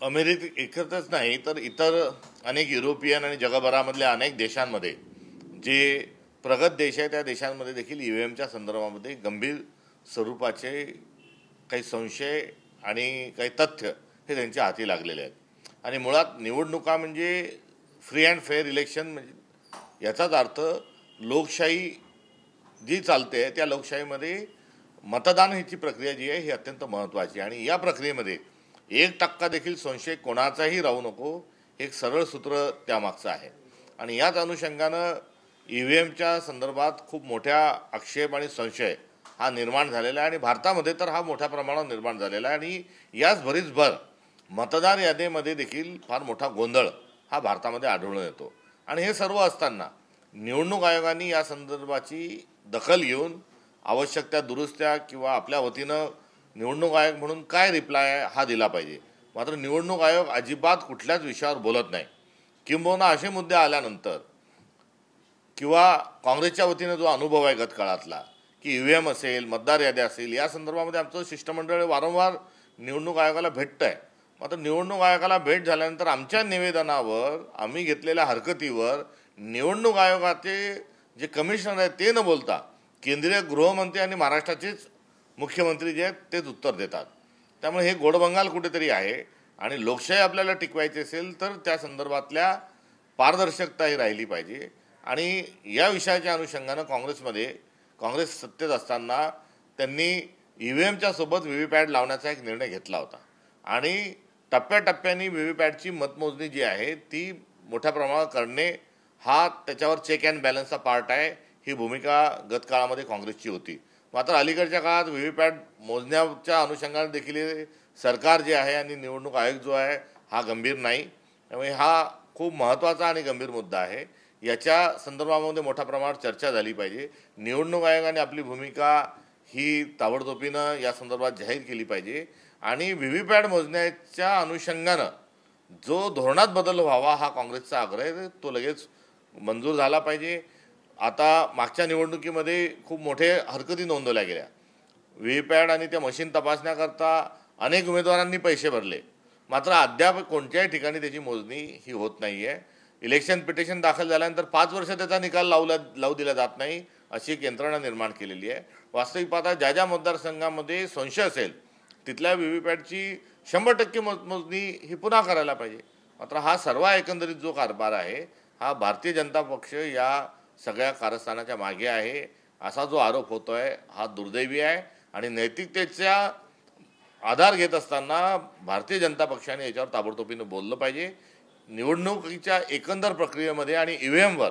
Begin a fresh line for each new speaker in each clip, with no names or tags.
एकत्रच नाही तर इतर अनेक युरोपियन आणि जगभरामधल्या अनेक देशांमध्ये जे प्रगत देश आहे त्या देशांमध्ये देखील ईव्हीएमच्या संदर्भामध्ये गंभीर स्वरूपाचे काही संशय आणि काही तथ्य हे त्यांच्या हाती लागलेले आहेत। आणि मुळात निवडणुका म्हणजे फ्री अँड फेअर इलेक्शन म्हणजे याचाच अर्थ लोकशाही जी चालते त्या लोकशाहीमध्ये मतदान हीची प्रक्रिया जी आहे ही अत्यंत महत्त्वाची आणि या प्रक्रियेमध्ये 1% देखील संशय कोणाचाही राहू नको एक सरळ सूत्र त्यामागचं आहे। आणि याच अनुषंगानं ईव्हीएमच्या संदर्भात खूप मोठ्या आक्षेप आणि संशय हा निर्माण झालेला आहे आणि भारतामध्ये तर हा मोठ्या प्रमाणावर निर्माण झालेला आहे आणि याच भरीसभर मतदार यादीमध्ये देखील फार मोठा गोंधळ हा भारतामध्ये आढळून येतो। आणि हे सर्व असताना निवडणूक आयोगाने या संदर्भाची दखल घेऊन आवश्यक त्या दुरुस्त्या किंवा आपल्या वतीनं निवडणूक आयोग म्हणून काय रिप्लाय हा दिला पाहिजे। मात्र निवडणूक आयोग अजिबात कुठल्याच विषयावर बोलत नाही। किंबहुना असे मुद्दे आल्यानंतर किंवा काँग्रेसच्या वतीनं जो अनुभव आहे गतकाळातला की ईव्हीएम असेल मतदार याद्या असेल या संदर्भामध्ये आमचं शिष्टमंडळ वारंवार निवडणूक आयोगाला भेटतं आहे। मात्र निवडणूक आयोगाला भेट झाल्यानंतर आमच्या निवेदनावर आम्ही घेतलेल्या हरकतीवर निवडणूक आयोगाचे जे कमिशनर आहेत ते न बोलता केंद्रीय गृहमंत्री आणि महाराष्ट्राचेच मुख्यमंत्री जे आहेत तेच उत्तर देतात। त्यामुळे हे गोडबंगाल कुठेतरी आहे आणि लोकशाही आपल्याला टिकवायची असेल तर त्या संदर्भातल्या पारदर्शकता ही राहिली पाहिजे। आणि या विषयाच्या अनुषंगानं काँग्रेस सत्तेत असताना त्यांनी ईव्हीएमच्या सोबत व्हीव्हीपॅट लावण्याचा एक निर्णय घेतला होता आणि टप्प्याटप्प्याने व्हीव्हीपॅटची मतमोजणी जी आहे ती मोठ्या प्रमाणात करणे हा त्याच्यावर चेक अँड बॅलन्सचा पार्ट आहे ही भूमिका गतकाळामध्ये काँग्रेसची होती। मात्र अलीकडच्या काळात व्हीव्हीपॅट मोजण्याच्या अनुषंगाने देखील सरकार जे आहे आणि निवडणूक आयोग जो आहे हा गंभीर नाही। त्यामुळे हा खूप महत्त्वाचा आणि गंभीर मुद्दा आहे। याच्या संदर्भामध्ये मोठ्या प्रमाणात चर्चा झाली पाहिजे। निवडणूक आयोगाने आपली भूमिका ही ताबडतोबीनं या संदर्भात जाहीर केली पाहिजे आणि व्हीव्हीपॅट मोजण्याच्या अनुषंगानं जो धोरणात बदल व्हावा हा काँग्रेसचा आग्रह आहे तो लगेच मंजूर झाला पाहिजे। आता मागच्या निवडणुकीमध्ये खूप मोठे हरकती नोंदवल्या गेल्या। व्हीव्हीपॅट आणि त्या मशीन तपासण्याकरता अनेक उमेदवारांनी पैसे भरले मात्र अद्याप कोणत्याही ठिकाणी त्याची मोजणी ही होत नाही आहे। इलेक्शन पिटिशन दाखल झाल्यानंतर 5 वर्ष त्याचा निकाल लावू दिला जात नाही अशी एक यंत्रणा निर्माण केलेली आहे। वास्तविक पाहता ज्या ज्या मतदारसंघामध्ये संशय असेल तिथल्या व्हीव्हीपॅटची 100% मोजणी ही पुन्हा करायला पाहिजे। मात्र हा सर्व एकंदरीत जो कारभार आहे हा भारतीय जनता पक्ष या सगळ्या कारस्थानाच्या मागे आहे असा जो आरोप होतोय हा दुर्दैवी आहे आणि नैतिकतेचा आधार घेत असताना भारतीय जनता पक्षाने याच्यावर ताबडतोबीनं बोललं पाहिजे। निवडणुकीच्या एकंदर प्रक्रियेमध्ये आणि ईव्हीएमवर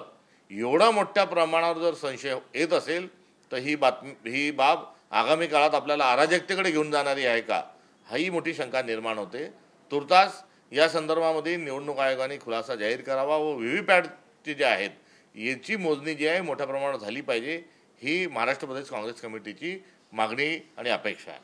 एवढा मोठ्या प्रमाणावर जर संशय येत असेल तर ही बाब आगामी काळात आपल्याला अराजकतेकडे घेऊन जाणारी आहे का ही मोठी शंका निर्माण होते। तुर्तास या संदर्भामध्ये निवडणूक आयोगाने खुलासा जाहीर करावा व व्हीव्हीपॅटचे जे आहेत याची मोजणी जी आहे मोठ्या प्रमाणात झाली पाहिजे ही महाराष्ट्र प्रदेश काँग्रेस कमिटीची मागणी आणि अपेक्षा आहे।